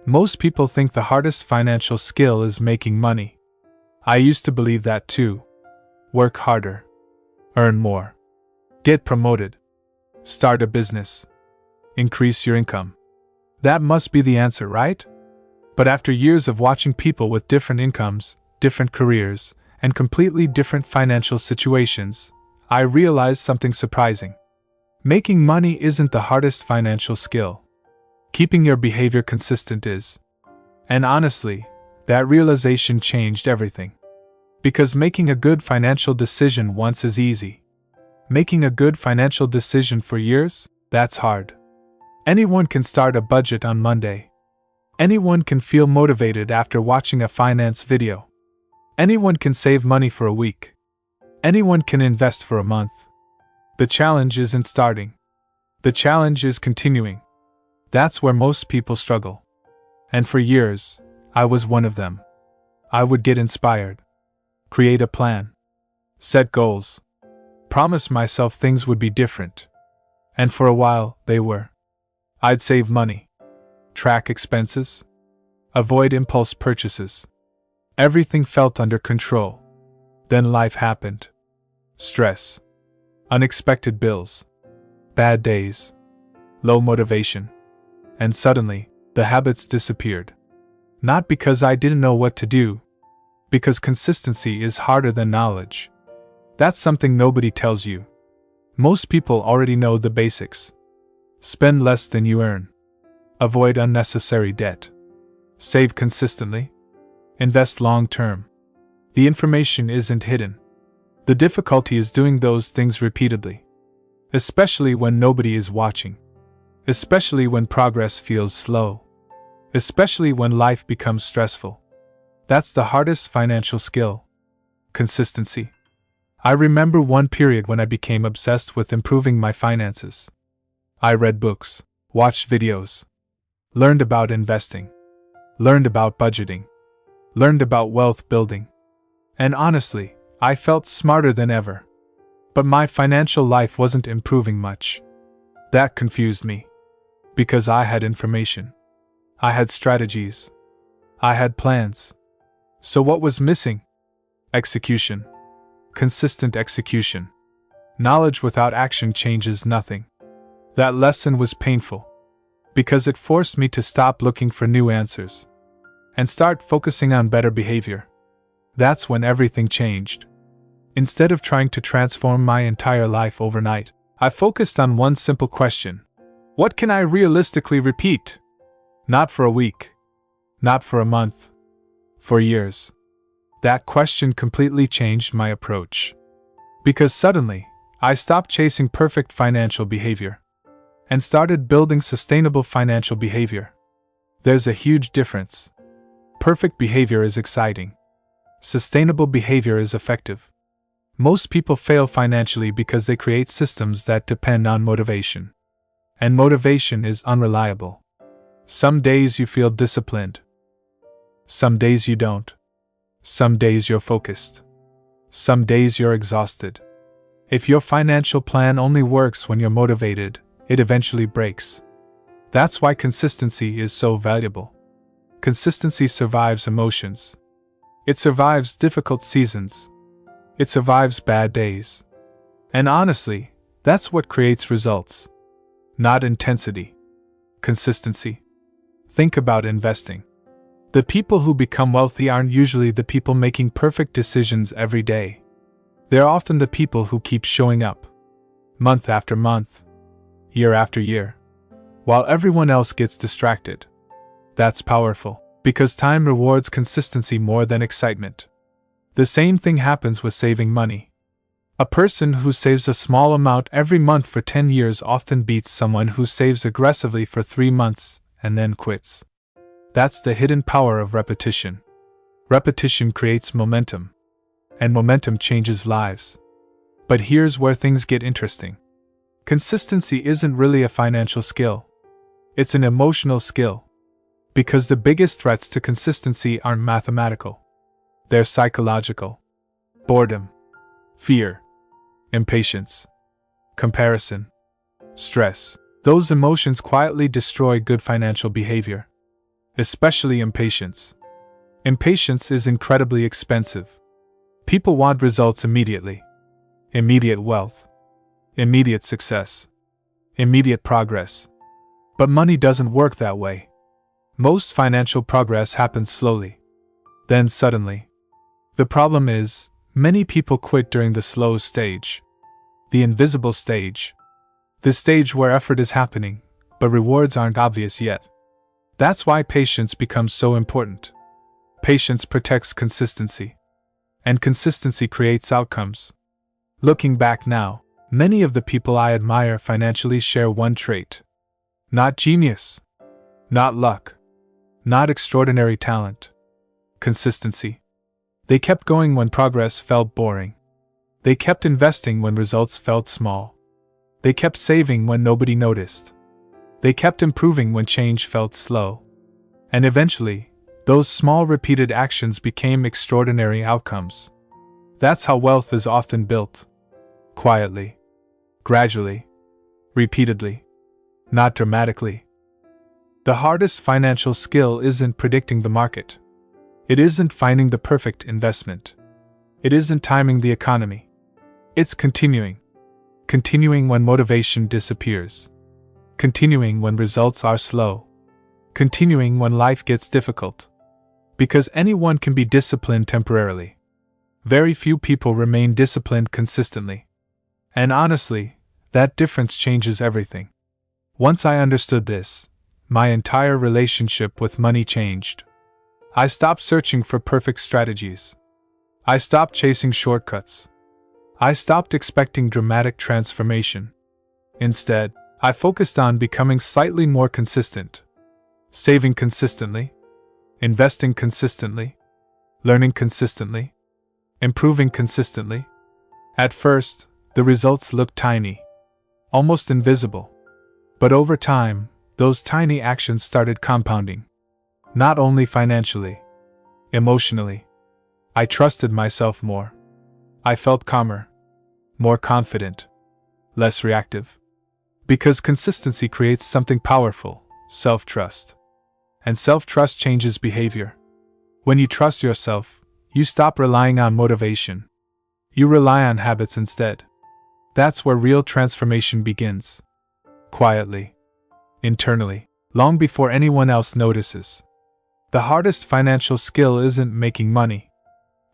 Most people think the hardest financial skill is making money. I used to believe that too. Work harder. Earn more. Get promoted. Start a business. Increase your income. That must be the answer, right? But after years of watching people with different incomes, different careers, and completely different financial situations, I realized something surprising. Making money isn't the hardest financial skill. Keeping your behavior consistent is. And honestly, that realization changed everything. Because making a good financial decision once is easy. Making a good financial decision for years, that's hard. Anyone can start a budget on Monday. Anyone can feel motivated after watching a finance video. Anyone can save money for a week. Anyone can invest for a month. The challenge isn't starting. The challenge is continuing. That's where most people struggle. And for years, I was one of them. I would get inspired. Create a plan. Set goals. Promise myself things would be different. And for a while, they were. I'd save money. Track expenses. Avoid impulse purchases. Everything felt under control. Then life happened. Stress. Unexpected bills. Bad days. Low motivation. And suddenly, the habits disappeared. Not because I didn't know what to do. Because consistency is harder than knowledge. That's something nobody tells you. Most people already know the basics. Spend less than you earn. Avoid unnecessary debt. Save consistently. Invest long term. The information isn't hidden. The difficulty is doing those things repeatedly. Especially when nobody is watching. Especially when progress feels slow. Especially when life becomes stressful. That's the hardest financial skill. Consistency. I remember one period when I became obsessed with improving my finances. I read books, watched videos, learned about investing, learned about budgeting, learned about wealth building. And honestly, I felt smarter than ever. But my financial life wasn't improving much. That confused me. Because I had information. I had strategies. I had plans. So what was missing? Execution. Consistent execution. Knowledge without action changes nothing. That lesson was painful. Because it forced me to stop looking for new answers. And start focusing on better behavior. That's when everything changed. Instead of trying to transform my entire life overnight, I focused on one simple question. What can I realistically repeat? Not for a week. Not for a month. For years. That question completely changed my approach. Because suddenly, I stopped chasing perfect financial behavior. And started building sustainable financial behavior. There's a huge difference. Perfect behavior is exciting. Sustainable behavior is effective. Most people fail financially because they create systems that depend on motivation. And motivation is unreliable. Some days you feel disciplined. Some days you don't. Some days you're focused. Some days you're exhausted. If your financial plan only works when you're motivated, it eventually breaks. That's why consistency is so valuable. Consistency survives emotions. It survives difficult seasons. It survives bad days. And honestly, that's what creates results. Not intensity. Consistency. Think about investing. The people who become wealthy aren't usually the people making perfect decisions every day. They're often the people who keep showing up. Month after month. Year after year. While everyone else gets distracted. That's powerful, because time rewards consistency more than excitement. The same thing happens with saving money. A person who saves a small amount every month for 10 years often beats someone who saves aggressively for 3 months and then quits. That's the hidden power of repetition. Repetition creates momentum. And momentum changes lives. But here's where things get interesting. Consistency isn't really a financial skill. It's an emotional skill. Because the biggest threats to consistency aren't mathematical. They're psychological. Boredom. Fear. Impatience. Comparison. Stress. Those emotions quietly destroy good financial behavior. especially impatience. Impatience is incredibly expensive. People want results immediately. Immediate wealth. Immediate success. Immediate progress. But money doesn't work that way. Most financial progress happens slowly. Then suddenly. The problem is, many people quit during the slow stage. The invisible stage. The stage where effort is happening, but rewards aren't obvious yet. That's why patience becomes so important. Patience protects consistency. And consistency creates outcomes. Looking back now, many of the people I admire financially share one trait. Not genius. Not luck. Not extraordinary talent. Consistency. They kept going when progress felt boring. They kept investing when results felt small. They kept saving when nobody noticed. They kept improving when change felt slow. And eventually, those small repeated actions became extraordinary outcomes. That's how wealth is often built. Quietly. Gradually. Repeatedly. Not dramatically. The hardest financial skill isn't predicting the market. It isn't finding the perfect investment. It isn't timing the economy. It's continuing. Continuing when motivation disappears. Continuing when results are slow. Continuing when life gets difficult. Because anyone can be disciplined temporarily. Very few people remain disciplined consistently. And honestly, that difference changes everything. Once I understood this, my entire relationship with money changed. I stopped searching for perfect strategies. I stopped chasing shortcuts. I stopped expecting dramatic transformation. Instead, I focused on becoming slightly more consistent. Saving consistently. Investing consistently. Learning consistently. Improving consistently. At first, the results looked tiny. Almost invisible. But over time, those tiny actions started compounding. Not only financially. Emotionally. I trusted myself more. I felt calmer. More confident. Less reactive. Because consistency creates something powerful, self-trust. And self-trust changes behavior. When you trust yourself, you stop relying on motivation. You rely on habits instead. That's where real transformation begins. Quietly. Internally. Long before anyone else notices. The hardest financial skill isn't making money.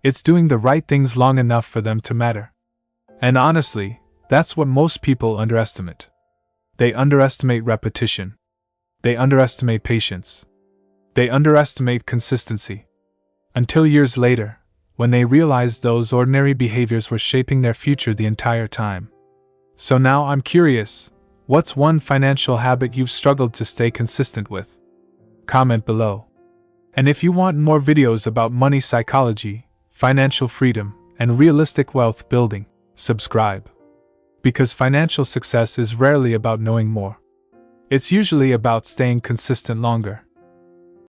It's doing the right things long enough for them to matter. And honestly, that's what most people underestimate. They underestimate repetition. They underestimate patience. They underestimate consistency. Until years later, when they realize those ordinary behaviors were shaping their future the entire time. So now I'm curious, what's one financial habit you've struggled to stay consistent with? Comment below. And if you want more videos about money psychology, financial freedom, and realistic wealth building, subscribe. Because financial success is rarely about knowing more. It's usually about staying consistent longer.